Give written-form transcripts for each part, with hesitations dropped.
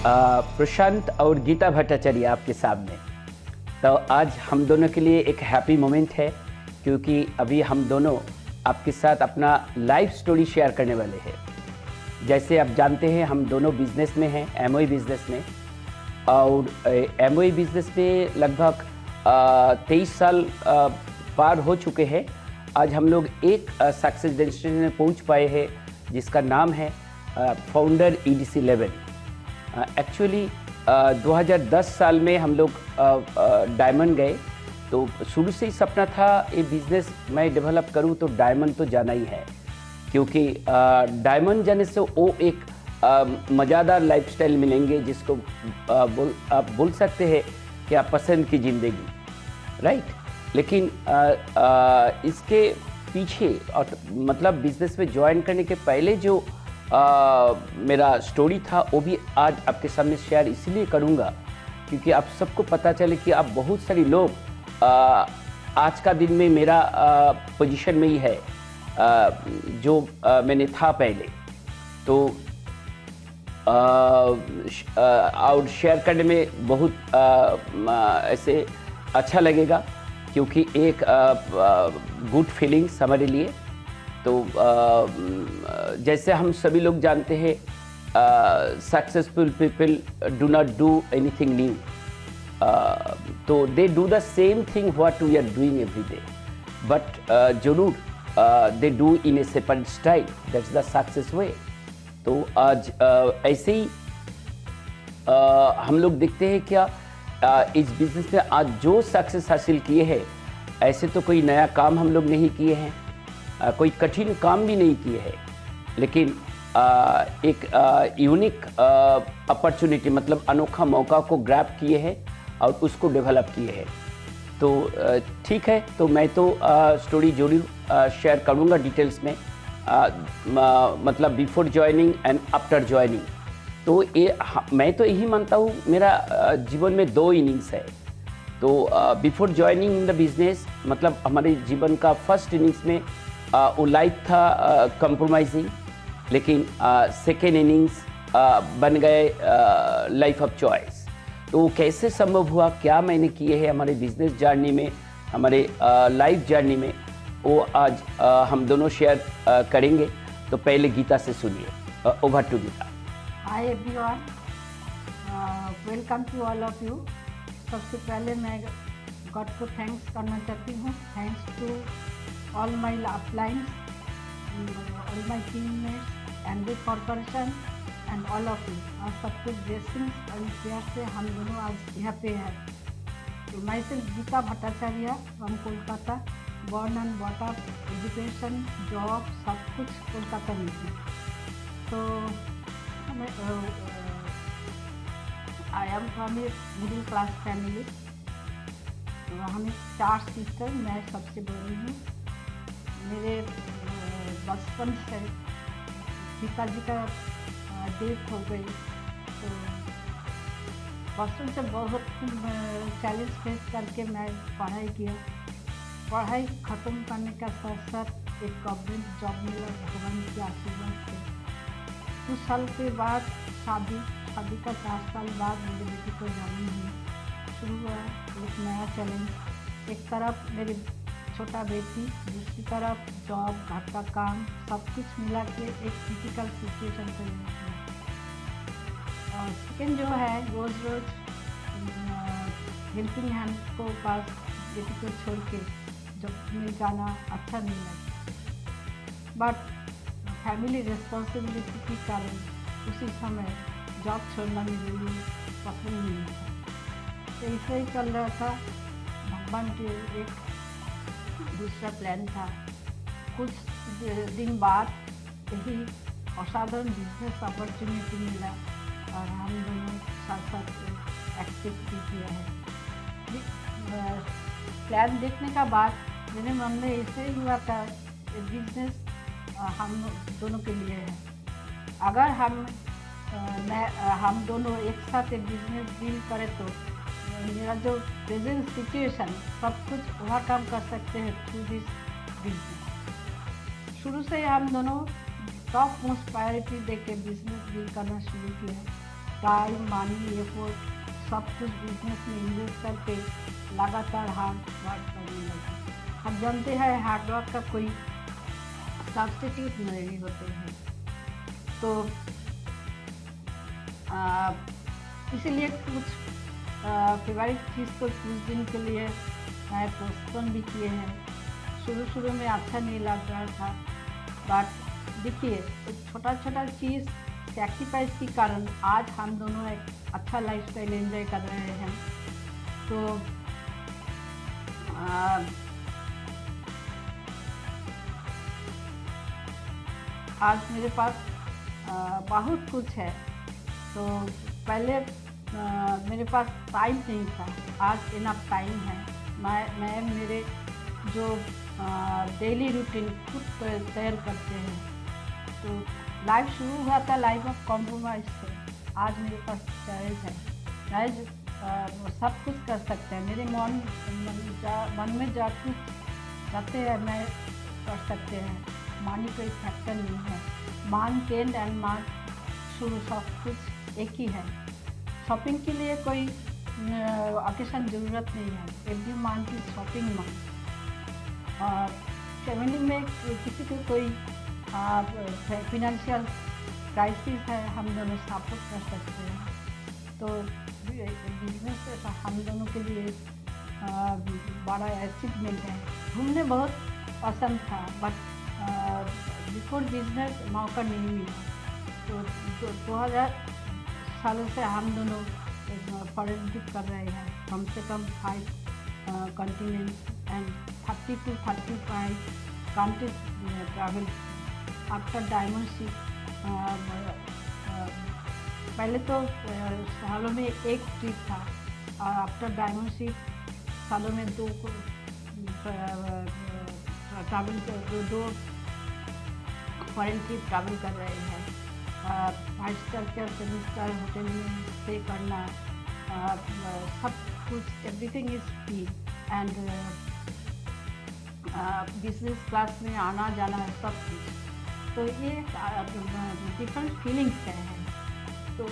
प्रशांत और गीता भट्टाचार्य आपके सामने। तो आज हम दोनों के लिए एक हैप्पी मोमेंट है, क्योंकि अभी हम दोनों आपके साथ अपना लाइफ स्टोरी शेयर करने वाले हैं। जैसे आप जानते हैं, हम दोनों बिजनेस में हैं, एमओई बिजनेस में, और एमओई बिजनेस में लगभग 23 साल पार हो चुके हैं। आज हम लोग एक सक्सेस डेस्टिनेशन में पहुंच पाए हैं, जिसका नाम है फाउंडर EDC 11। एक्चुअली 2010 साल में हम लोग डायमंड गए। तो शुरू से ही सपना था ये बिज़नेस मैं डेवलप करूं तो डायमंड तो जाना ही है, क्योंकि डायमंड जाने से वो एक मज़ेदार लाइफस्टाइल मिलेंगे, जिसको आप बोल सकते हैं कि आप पसंद की ज़िंदगी, राइट। लेकिन इसके पीछे और मतलब बिज़नेस में ज्वाइन करने के पहले जो मेरा स्टोरी था, वो भी आज आपके सामने शेयर इसलिए करूँगा क्योंकि आप सबको पता चले कि आप बहुत सारे लोग आज का दिन में मेरा पोजीशन में ही है जो मैंने था पहले। तो और शेयर करने में बहुत ऐसे अच्छा लगेगा, क्योंकि एक गुड फीलिंग्स हमारे लिए। तो जैसे हम सभी लोग जानते हैं, successful people do not do anything new, तो they do the same thing what we are doing every day, but जरूर they do in a separate style. That's the success way. तो आज ऐसे ही हम लोग देखते हैं क्या इस बिज़नेस में आज जो सक्सेस हासिल किए हैं, ऐसे तो कोई नया काम हम लोग नहीं किए हैं, कोई कठिन काम भी नहीं किए हैं, लेकिन एक यूनिक अपॉर्चुनिटी मतलब अनोखा मौका को ग्रैब किए हैं और उसको डेवलप किए हैं। तो ठीक है, तो मैं तो स्टोरी जरूर शेयर करूँगा डिटेल्स में, मतलब before joining and after joining. तो ये मैं तो यही मानता हूँ, मेरा जीवन में 2 इनिंग्स है। तो before joining in the business मतलब हमारे जीवन का फर्स्ट इनिंग्स में वो लाइफ था कंप्रोमाइजिंग, लेकिन सेकेंड इनिंग्स बन गए लाइफ ऑफ चॉइस। तो वो कैसे संभव हुआ, क्या मैंने किए हैं हमारे बिजनेस जर्नी में, हमारे लाइफ जर्नी में, वो आज हम दोनों शेयर करेंगे। तो पहले गीता से सुनिए। Over to Geeta. Hi everyone, welcome to all of you. सबसे पहले मैं गॉड को थैंक्स करना चाहती हूँ। Thanks to all my alliances, all my teammates and the corporation and all of you. और सब कुछ ब्लेसिंग्स और प्यार से हम दोनों आज यहाँ पे हैं। तो मैं सिर्फ Geeta Bhattacharya from Kolkata, born and brought up, education, job सब कुछ कोलकाता में थी। तो I am from a middle class family. तो हमें 4 सिस्टर, मैं सबसे बड़ी हूँ। मेरे बचपन से पिताजी का डेथ हो गई, तो बचपन से बहुत चैलेंज फेस करके मैं पढ़ाई किया। पढ़ाई ख़त्म करने का साथ साथ एक गवर्नमेंट जॉब मिला भगवान के आशीर्वाद से। कुछ साल के बाद शादी का 4 साल बाद मेरे बेटी को जन्म हुई। शुरू हुआ एक नया चैलेंज। एक तरफ मेरी छोटा बेटी, दूसरी तरफ जॉब, घर का काम, सब कुछ मिला के एक क्रिटिकल सिचुएशन से और सेकेंड जो है रोज़ हेल्पिंग हैंड को पास बेटी को छोड़ के जॉब में जाना अच्छा नहीं लगा। बट फैमिली रिस्पॉन्सिबिलिटी के कारण उसी समय जॉब छोड़ना मेरे लिए पसंद नहीं था। तो ऐसे ही चल रहा था। भगवान के एक दूसरा प्लान था। कुछ दिन बाद यही असाधारण बिजनेस अपॉर्चुनिटी मिला और हम दोनों साथ साथ एक्सेप्ट भी किया है। प्लान देखने का बाद मेरे मन में ऐसे ही हुआ था बिजनेस हम दोनों के लिए है। अगर हम दोनों एक साथ एक बिजनेस डील करें तो मेरा जो प्रेजेंट सिचुएशन सब कुछ ओवरकम कर सकते हैं थ्रू दिस बिजनेस। शुरू से हम दोनों टॉप मोस्ट प्रायोरिटी दे के बिजनेस डील करना शुरू किया। टाइम मनी एफर्ट सब कुछ बिजनेस में इन्वेस्ट करके लगातार हार्ड वर्क करने लगे। हम जानते हैं हार्ड वर्क का कोई सब्स्टिट्यूट नहीं होते हैं। तो इसीलिए कुछ फेवरेट चीज़ को कुछ दिन के लिए मैं पोस्टपोन भी किए हैं। शुरू में अच्छा नहीं लग रहा था, बट देखिए एक छोटा छोटा चीज़ सैक्रिफाइस के कारण आज हम दोनों एक अच्छा लाइफस्टाइल एंजॉय कर रहे हैं। तो आज मेरे पास बहुत कुछ है। तो पहले मेरे पास टाइम नहीं था, आज इनफ टाइम है। मैं मेरे जो डेली रूटीन खुद तैयार करते हैं। तो लाइफ शुरू हुआ था लाइफ ऑफ कॉम्प्रोमाइज़ से, आज मेरे पास चॉइस है। मैं सब कुछ कर सकते हैं। मेरे मन में जा कुछ चाहते हैं मैं कर सकते हैं। मनी कोई फैक्टर नहीं है। मंथ एंड एंड मंथ शुरू सब कुछ एक ही है। शॉपिंग के लिए कोई ऑकेशन ज़रूरत नहीं है। Every month is shopping month. और फैमिली में किसी को कोई फाइनेंशियल क्राइसिस है, हम दोनों सपोर्ट कर सकते हैं। तो बिजनेस हम दोनों के लिए बड़ा अचीवमेंट है। घूमने बहुत पसंद था, बट बिफोर बिजनेस मौका नहीं मिला। तो 2000 सालों से हम दोनों फॉरेन ट्रिप कर रहे हैं, कम से कम 5 continents and 30 to 35 countries travel after diamond ship. पहले तो सालों में एक ट्रिप था, और आफ्टर डायमंड शिप सालों में 2 ट्रैवल 2 फॉरेन ट्रिप ट्रैवल कर रहे हैं। 5 स्टार या 7 स्टार होटल में स्टे करना, सब कुछ everything is free and business class में आना जाना सब कुछ। तो ये डिफरेंट फीलिंग्स हैं। तो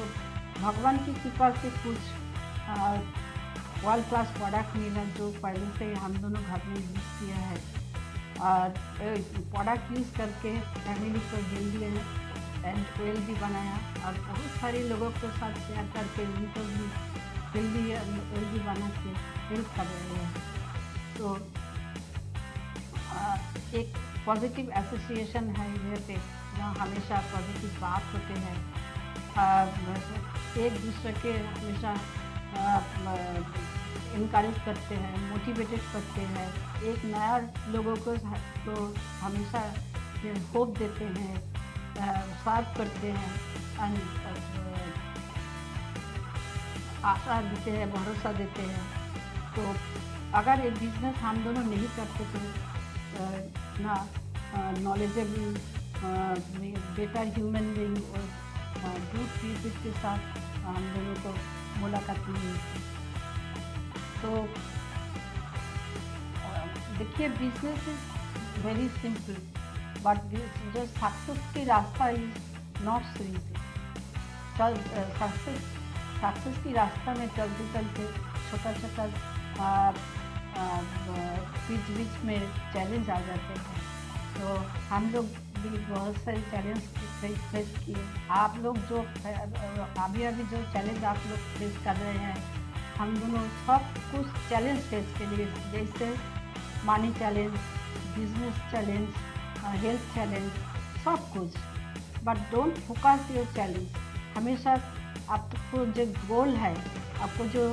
भगवान की कृपा से कुछ वर्ल्ड क्लास प्रोडक्ट मिला जो पहले से हम दोनों घर में यूज़ किया है। और प्रोडक्ट यूज़ करके फैमिली को हेल्दी एंड वेल्दी बनाया, और बहुत सारे लोगों के साथ शेयर करके उनको भी हेल्दी बना के हेल्प कर रहे हैं। तो एक पॉजिटिव एसोसिएशन है यहाँ पे, जहाँ हमेशा पॉजिटिव बात होते हैं। एक दूसरे के हमेशा इनकरेज करते हैं, मोटिवेटेड करते हैं। एक नया लोगों को तो हमेशा होप देते हैं, साथ करते हैं, आशा देते हैं, भरोसा देते हैं। तो अगर ये बिजनेस हम दोनों नहीं करते तो ना नॉलेजेबल बेटर ह्यूमन बीइंग और गुड पीपल के साथ हम दोनों को मुलाकात नहीं होती। तो देखिए business is very simple, but जो सक्सेस की रास्ता is not so easy. Success की रास्ता में चलते चलते छोटा बीच में चैलेंज आ जाते हैं। तो हम लोग भी बहुत सारे चैलेंज फेस किए। आप लोग जो अभी जो चैलेंज आप लोग फेस कर रहे हैं, हम दोनों सब कुछ चैलेंज फेस के लिए, जैसे money challenge, business challenge, health challenge, सब कुछ। But don't focus your challenge. हमेशा आपको जो गोल है, आपको जो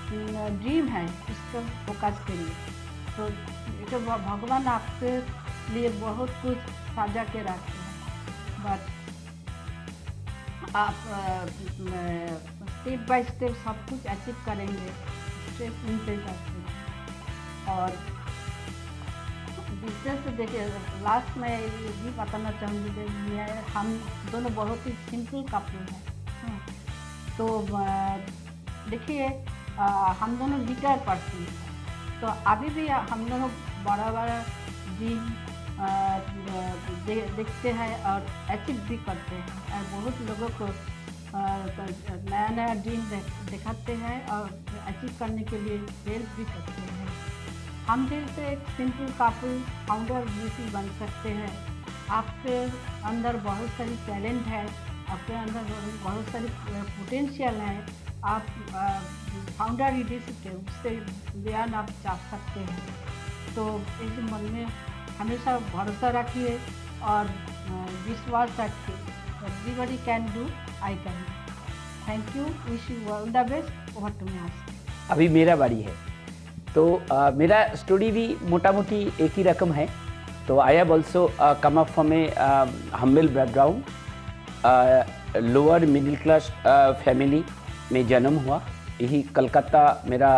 ड्रीम है, उस पर फोकस करिए। तो भगवान आपके लिए बहुत कुछ साझा के रखते हैं, बट आप स्टेप बाय स्टेप सब कुछ अचीव करेंगे, स्टेप इन करते। और बिजनेस देखिए, लास्ट में ये भी बताना चाहूँगी, हम दोनों बहुत ही सिंपल कपल हैं। तो देखिए हम दोनों रिटायर पर्सन हैं, तो अभी भी हम दोनों बड़ा ड्रीम देखते हैं और अचीव भी करते हैं। और बहुत लोगों को नया नया ड्रीम दिखाते हैं और अचीव करने के लिए हेल्प भी करते हैं। हम जैसे एक सिंपल कपल फाउंडर भी बन सकते हैं। आपके अंदर बहुत सारी टैलेंट है, आपके अंदर बहुत सारी पोटेंशियल है, आप फाउंडर लीडरशिप है उससे बयान आप चाह सकते हैं। तो इस मन में हमेशा भरोसा रखिए और विश्वास रखिए। Everybody can do, I can. Thank you, wish you all the best. Over to me. अभी मेरा बारी है, तो मेरा स्टोरी भी मोटा मोटी एक ही रकम है। तो I have also come up from A humble background, lower middle class family में जन्म हुआ। यही कलकत्ता मेरा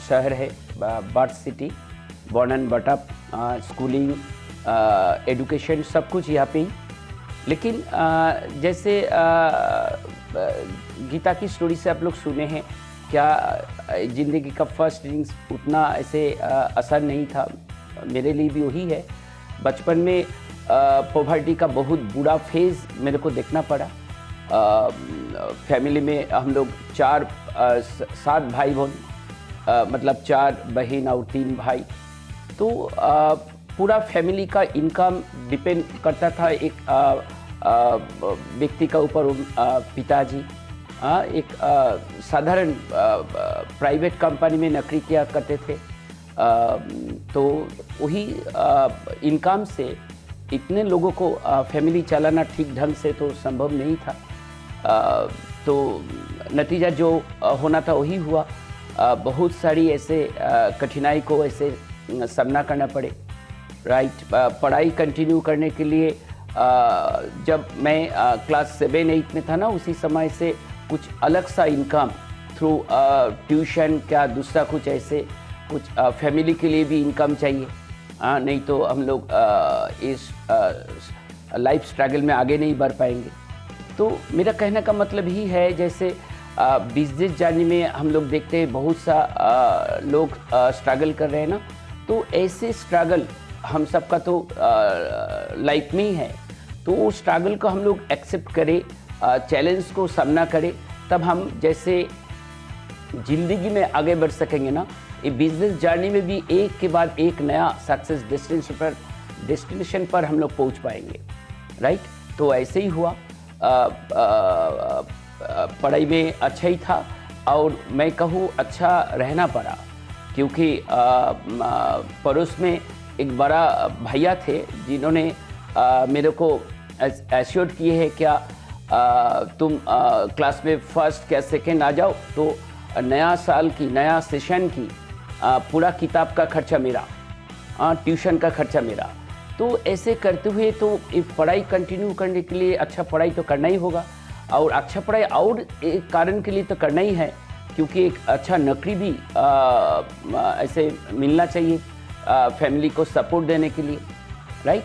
शहर है, birth city, born and but up, schooling, education सब कुछ यहाँ पे ही। लेकिन जैसे गीता की स्टोरी से आप लोग सुने हैं, क्या ज़िंदगी का फर्स्ट इनिंग्स उतना ऐसे आसान नहीं था। मेरे लिए भी वही है। बचपन में पॉवर्टी का बहुत बुरा फेज़ मेरे को देखना पड़ा। फैमिली में हम लोग 7 भाई बहन, मतलब 4 बहन और 3 भाई। तो पूरा फैमिली का इनकम डिपेंड करता था एक व्यक्ति का ऊपर, पिताजी एक साधारण प्राइवेट कंपनी में नौकरी किया करते थे। तो वही इनकम से इतने लोगों को फैमिली चलाना ठीक ढंग से तो संभव नहीं था। तो नतीजा जो होना था वही हुआ। बहुत सारी ऐसे कठिनाई को ऐसे सामना करना पड़े। राइट, पढ़ाई कंटिन्यू करने के लिए जब मैं क्लास 7-8 में था ना, उसी समय से कुछ अलग सा इनकम थ्रू ट्यूशन, क्या दूसरा कुछ ऐसे कुछ फैमिली के लिए भी इनकम चाहिए। नहीं तो हम लोग इस लाइफ स्ट्रगल में आगे नहीं बढ़ पाएंगे। तो मेरा कहने का मतलब ही है, जैसे बिजनेस जर्नी में हम लोग देखते हैं बहुत सा लोग स्ट्रगल कर रहे हैं ना, तो ऐसे स्ट्रगल हम सबका तो लाइफ में ही है। तो वो स्ट्रगल को हम लोग एक्सेप्ट करें, चैलेंज को सामना करें, तब हम जैसे ज़िंदगी में आगे बढ़ सकेंगे ना। ये बिजनेस जर्नी में भी एक के बाद एक नया सक्सेस डेस्टिनेशन पर हम लोग पहुंच पाएंगे। राइट, तो ऐसे ही हुआ। पढ़ाई में अच्छा ही था और मैं कहूँ अच्छा रहना पड़ा, क्योंकि पड़ोस में एक बड़ा भैया थे जिन्होंने मेरे को एश्योर किए हैं, क्या तुम क्लास में फर्स्ट क्या सेकेंड आ जाओ तो नया साल की, नया सेशन की पूरा किताब का खर्चा मेरा, ट्यूशन का खर्चा मेरा। तो ऐसे करते हुए तो पढ़ाई कंटिन्यू करने के लिए अच्छा पढ़ाई तो करना ही होगा, और अच्छा पढ़ाई और एक कारण के लिए तो करना ही है, क्योंकि एक अच्छा नौकरी भी ऐसे मिलना चाहिए फैमिली को सपोर्ट देने के लिए। राइट,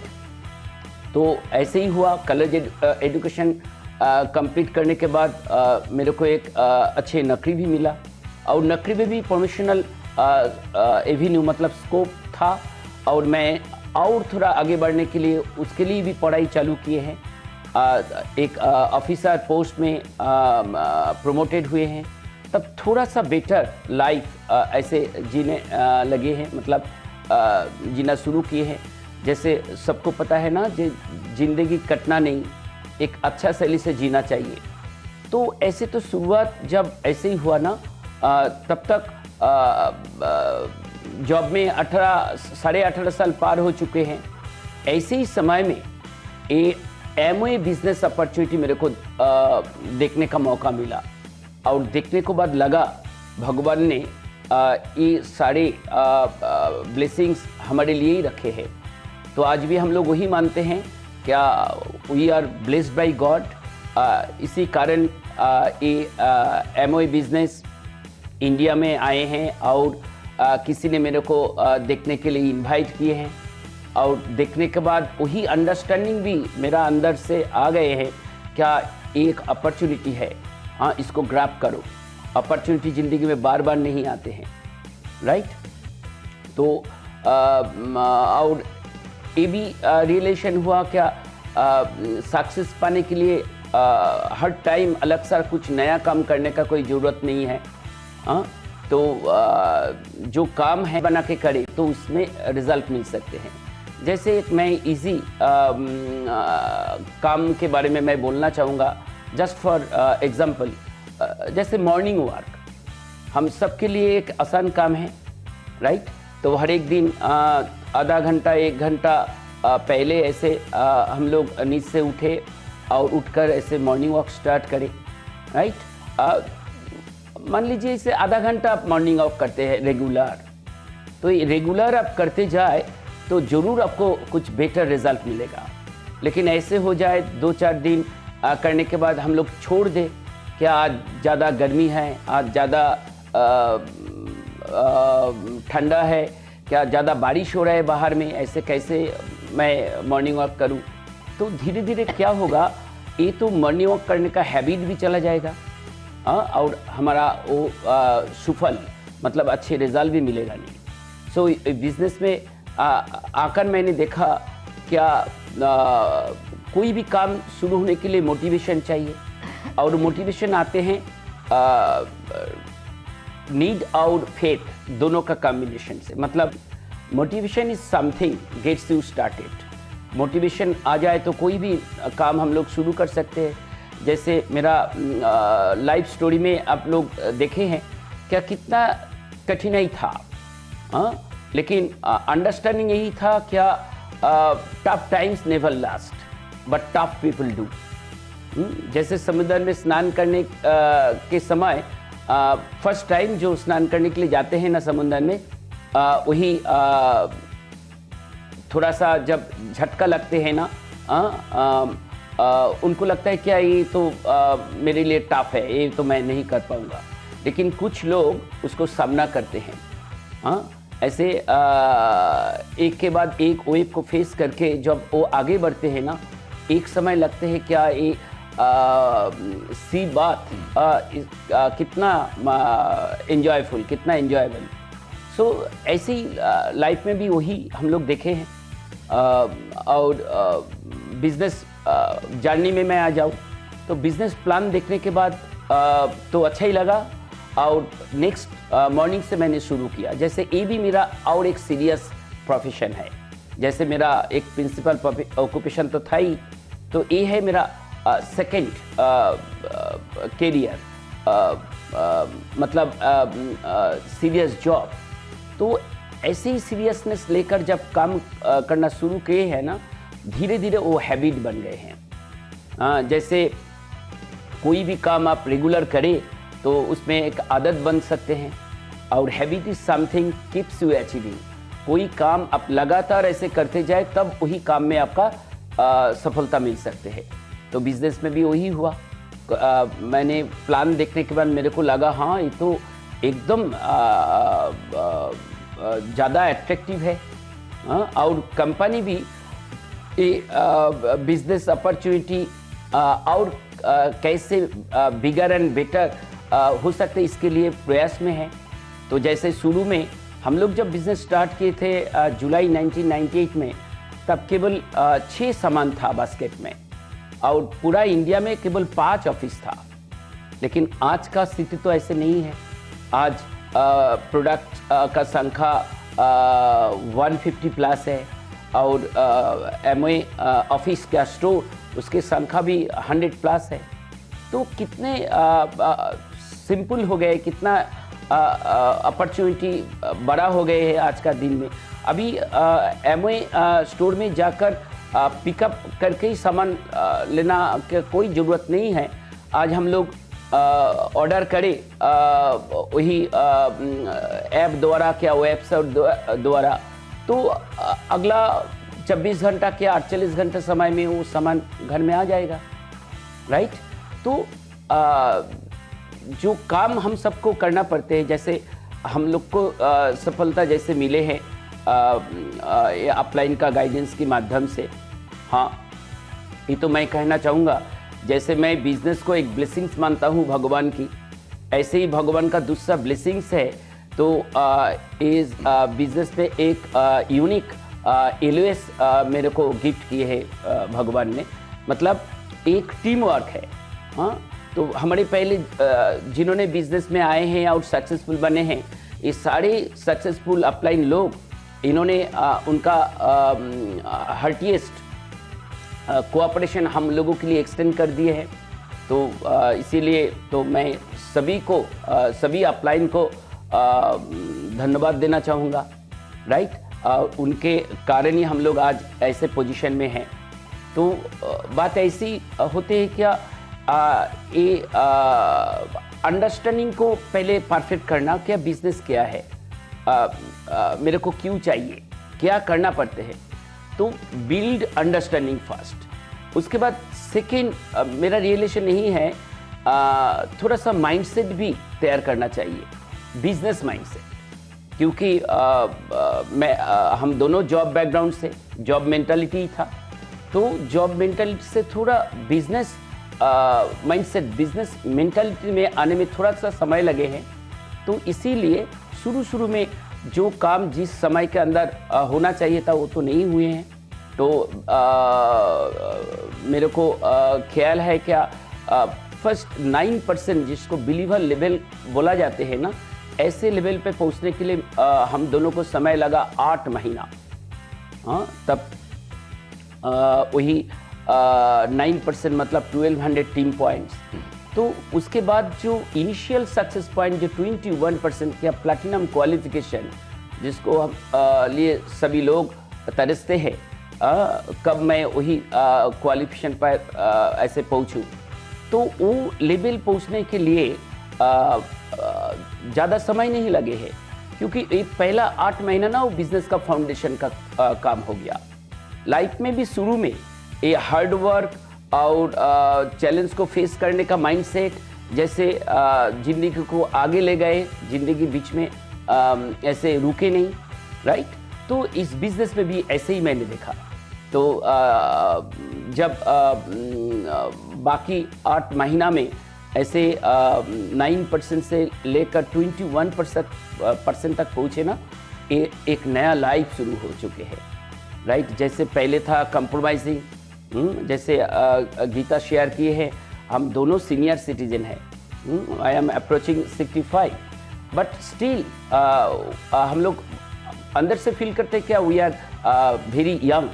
तो ऐसे ही हुआ। कॉलेज एजुकेशन कंप्लीट करने के बाद मेरे को एक अच्छे नौकरी भी मिला, और नौकरी में भी प्रोफेशनल एवेन्यू मतलब स्कोप था, और मैं और थोड़ा आगे बढ़ने के लिए उसके लिए भी पढ़ाई चालू किए हैं। एक ऑफिसर पोस्ट में प्रमोटेड हुए हैं, तब थोड़ा सा बेटर लाइफ ऐसे जीने लगे हैं, मतलब जीना शुरू किए हैं। जैसे सबको पता है ना, जिंदगी कटना नहीं, एक अच्छा शैली से जीना चाहिए। तो ऐसे तो शुरुआत जब ऐसे ही हुआ ना, तब तक जॉब में 18 साल पार हो चुके हैं। ऐसे ही समय में एमओए बिजनेस अपॉर्चुनिटी मेरे को देखने का मौका मिला, और देखने के बाद लगा भगवान ने ये सारे ब्लेसिंग्स हमारे लिए ही रखे हैं। तो आज भी हम लोग वही मानते हैं, क्या we are blessed by God. इसी कारण ये एमओए बिजनेस इंडिया में आए हैं, और किसी ने मेरे को देखने के लिए इनवाइट किए हैं, और देखने के बाद वही अंडरस्टैंडिंग भी मेरा अंदर से आ गए हैं, क्या एक अपॉर्चुनिटी है, हाँ इसको ग्रैब करो। अपॉर्चुनिटी ज़िंदगी में बार बार नहीं आते हैं। राइट, तो और ये भी रियलाइजेशन हुआ, क्या सक्सेस पाने के लिए हर टाइम अलग सा कुछ नया काम करने का कोई ज़रूरत नहीं है। तो जो काम है बना के करे तो उसमें रिजल्ट मिल सकते हैं। जैसे एक मैं इजी काम के बारे में मैं बोलना चाहूँगा, जस्ट फॉर एग्जांपल, जैसे मॉर्निंग वॉक हम सबके लिए एक आसान काम है, राइट। तो हर एक दिन आधा घंटा 1 घंटा पहले ऐसे हम लोग नींद से उठे और उठकर ऐसे मॉर्निंग वॉक स्टार्ट करें, राइट। मान लीजिए इसे आधा घंटा आप मॉर्निंग वॉक करते हैं रेगुलर, तो ये रेगुलर आप करते जाए तो ज़रूर आपको कुछ बेटर रिजल्ट मिलेगा। लेकिन ऐसे हो जाए 2-4 दिन करने के बाद हम लोग छोड़ दें, क्या आज ज़्यादा गर्मी है, आज ज़्यादा ठंडा है, क्या ज़्यादा बारिश हो रहा है बाहर में, ऐसे कैसे मैं मॉर्निंग वॉक करूं। तो धीरे धीरे क्या होगा, ये तो मॉर्निंग वॉक करने का हैबिट भी चला जाएगा और हमारा वो सफल मतलब अच्छे रिजल्ट भी मिलेगा नहीं। सो बिजनेस में आकर मैंने देखा क्या कोई भी काम शुरू होने के लिए मोटिवेशन चाहिए, और मोटिवेशन आते हैं नीड और फेथ दोनों का कॉम्बिनेशन से। मतलब motivation is something gets you started. Motivation आ जाए तो कोई भी काम हम लोग शुरू कर सकते हैं। जैसे मेरा लाइफ स्टोरी में आप लोग देखे हैं क्या कितना कठिनाई था, लेकिन अंडरस्टैंडिंग यही था क्या tough times never last but tough people do. जैसे समुद्र में स्नान करने के समय फर्स्ट टाइम जो स्नान करने के लिए जाते हैं ना समुद्र में, वही थोड़ा सा जब झटका लगते हैं ना, उनको लगता है क्या ये तो मेरे लिए टफ है, ये तो मैं नहीं कर पाऊंगा। लेकिन कुछ लोग उसको सामना करते हैं। ऐसे एक के बाद एक वेव को फेस करके जब वो आगे बढ़ते हैं ना, एक समय लगते हैं क्या ये सी बात कितना एंजॉयफुल, कितना एंजॉयबल। सो ऐसी लाइफ में भी वही हम लोग देखे हैं। और बिजनेस जर्नी में मैं आ जाऊँ तो बिजनेस प्लान देखने के बाद तो अच्छा ही लगा, और नेक्स्ट मॉर्निंग से मैंने शुरू किया। जैसे ये भी मेरा और एक सीरियस प्रोफेशन है। जैसे मेरा एक प्रिंसिपल ऑक्यूपेशन तो था ही, तो ये है मेरा सेकंड कैरियर, मतलब सीरियस जॉब। तो ऐसे ही सीरियसनेस लेकर जब काम करना शुरू किए हैं ना, धीरे धीरे वो हैबिट बन गए हैं। जैसे कोई भी काम आप रेगुलर करें तो उसमें एक आदत बन सकते हैं, और habit is something keeps you achieving. कोई काम आप लगातार ऐसे करते जाए तब वही काम में आपका सफलता मिल सकते हैं। तो बिजनेस में भी वही हुआ। मैंने प्लान देखने के बाद मेरे को लगा हाँ ये तो एकदम ज़्यादा अट्रैक्टिव है, और कंपनी भी बिजनेस अपॉर्चुनिटी और कैसे बिगर एंड बेटर हो सकते इसके लिए प्रयास में है। तो जैसे शुरू में हम लोग जब बिजनेस स्टार्ट किए थे जुलाई 1998 में, तब केवल 6 सामान था बास्केट में, और पूरा इंडिया में केवल 5 ऑफिस था। लेकिन आज का स्थिति तो ऐसे नहीं है। आज प्रोडक्ट का संख्या 150 प्लस है, और एमवे ऑफिस का स्टोर उसके संख्या भी 100 प्लस है। तो कितने सिंपल हो गए, कितना अपॉर्चुनिटी बड़ा हो गए है आज का दिन में। अभी एमवे स्टोर में जाकर पिकअप करके ही सामान लेना की कोई ज़रूरत नहीं है। आज हम लोग ऑर्डर करें वही ऐप द्वारा क्या वेबसाइट द्वारा, तो अगला 24 घंटा क्या 48 घंटे समय में वो सामान घर में आ जाएगा, राइट। तो जो काम हम सबको करना पड़ते हैं, जैसे हम लोग को सफलता जैसे मिले हैं अपलाइन का गाइडेंस के माध्यम से। हाँ, ये तो मैं कहना चाहूँगा, जैसे मैं बिजनेस को एक ब्लेसिंग्स मानता हूँ भगवान की, ऐसे ही भगवान का दूसरा ब्लेसिंग्स है। तो इस बिजनेस में एक यूनिक एलओएस मेरे को गिफ्ट किए है भगवान ने। मतलब एक टीम वर्क है। हाँ, तो हमारे पहले जिन्होंने बिजनेस में आए हैं और सक्सेसफुल बने हैं, ये सारे सक्सेसफुल अपलाइन लोग, इन्होंने उनका हार्टिएस्ट कोऑपरेशन हम लोगों के लिए एक्सटेंड कर दिए हैं। तो इसीलिए तो मैं सभी को सभी अपलाइन को धन्यवाद देना चाहूँगा, राइट। उनके कारण ही हम लोग आज ऐसे पोजीशन में हैं। तो बात ऐसी होती है क्या, ये अंडरस्टैंडिंग को पहले परफेक्ट करना, क्या बिजनेस क्या है, मेरे को क्यों चाहिए, क्या करना पड़ते हैं। तो बिल्ड अंडरस्टैंडिंग फर्स्ट। उसके बाद सेकेंड मेरा रियलेशन नहीं है, थोड़ा सा माइंडसेट भी तैयार करना चाहिए, बिजनेस माइंडसेट। क्योंकि हम दोनों जॉब बैकग्राउंड से, जॉब मेंटालिटी था, तो जॉब मेंटालिटी से थोड़ा बिजनेस माइंडसेट, बिजनेस मेंटालिटी में आने में थोड़ा सा समय लगे हैं। तो इसीलिए शुरू में जो काम जिस समय के अंदर होना चाहिए था वो तो नहीं हुए हैं। तो मेरे को ख्याल है क्या, फर्स्ट 9% जिसको बिलीवर लेवल बोला जाते हैं ना, ऐसे लेवल पे पहुंचने के लिए हम दोनों को समय लगा 8 महीना। हाँ, तब वही 9% मतलब 1200 टीम पॉइंट्स। तो उसके बाद जो इनिशियल सक्सेस पॉइंट जो 21% का प्लैटिनम क्वालिफिकेशन, जिसको हम लिए सभी लोग तरसते हैं, कब मैं वही क्वालिफिकेशन पर ऐसे पहुंचूं। तो वो लेवल पहुंचने के लिए ज़्यादा समय नहीं लगे हैं, क्योंकि ये पहला 8 महीना ना वो बिजनेस का फाउंडेशन का काम हो गया। लाइफ में भी शुरू में ये हार्ड वर्क और चैलेंज को फेस करने का माइंडसेट, जैसे ज़िंदगी को आगे ले गए, ज़िंदगी बीच में ऐसे रुके नहीं, राइट। तो इस बिज़नेस में भी ऐसे ही मैंने देखा। तो जब बाकी 8 महीना में ऐसे 9% से लेकर 21% तक पहुँचे ना, एक नया लाइफ शुरू हो चुके हैं, राइट। जैसे पहले था कंप्रोमाइजिंग, जैसे गीता शेयर किए हैं, हम दोनों सीनियर सिटीजन हैं। I am approaching 65, but still हम लोग अंदर से फील करते हैं क्या, वी आर वेरी यंग,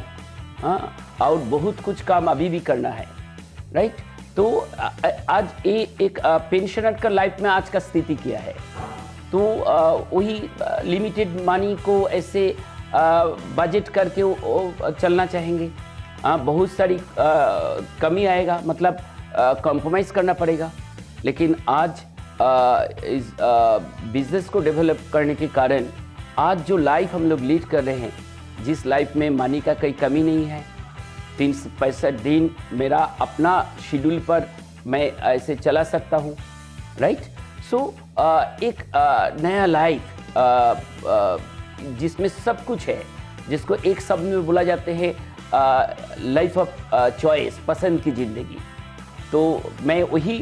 और बहुत कुछ काम अभी भी करना है, राइट। तो आज ये एक पेंशनर का लाइफ में आज का स्थिति क्या है। तो वही लिमिटेड मनी को ऐसे बजट करके वो चलना चाहेंगे। बहुत सारी कमी आएगा, मतलब कॉम्प्रोमाइज़ करना पड़ेगा। लेकिन आज इस बिज़नेस को डेवलप करने के कारण आज जो लाइफ हम लोग लीड कर रहे हैं, जिस लाइफ में मनी का कोई कमी नहीं है, 365 दिन मेरा अपना शेड्यूल पर मैं ऐसे चला सकता हूँ, राइट। सो एक नया लाइफ जिसमें सब कुछ है, जिसको एक शब्द में बोला जाते हैं लाइफ ऑफ चॉइस, पसंद की ज़िंदगी। तो मैं वही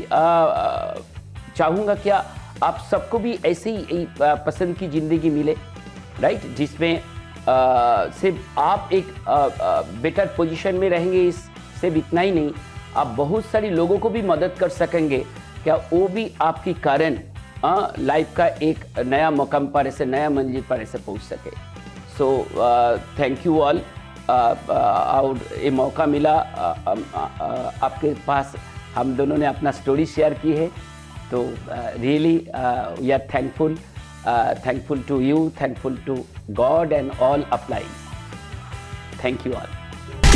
चाहूँगा क्या आप सबको भी ऐसे ही पसंद की ज़िंदगी मिले, राइट, जिसमें सिर्फ आप एक बेटर पोजीशन में रहेंगे, इस सिर्फ इतना ही नहीं, आप बहुत सारी लोगों को भी मदद कर सकेंगे, क्या वो भी आपकी कारण लाइफ का एक नया मकाम पर ऐसे, नया मंजिल पर ऐसे पहुंच सके। So thank you all. और ये मौका मिला आपके पास, हम दोनों ने अपना स्टोरी शेयर की है, तो really we are thankful, thankful to you, thankful to God and all applies. Thank you all.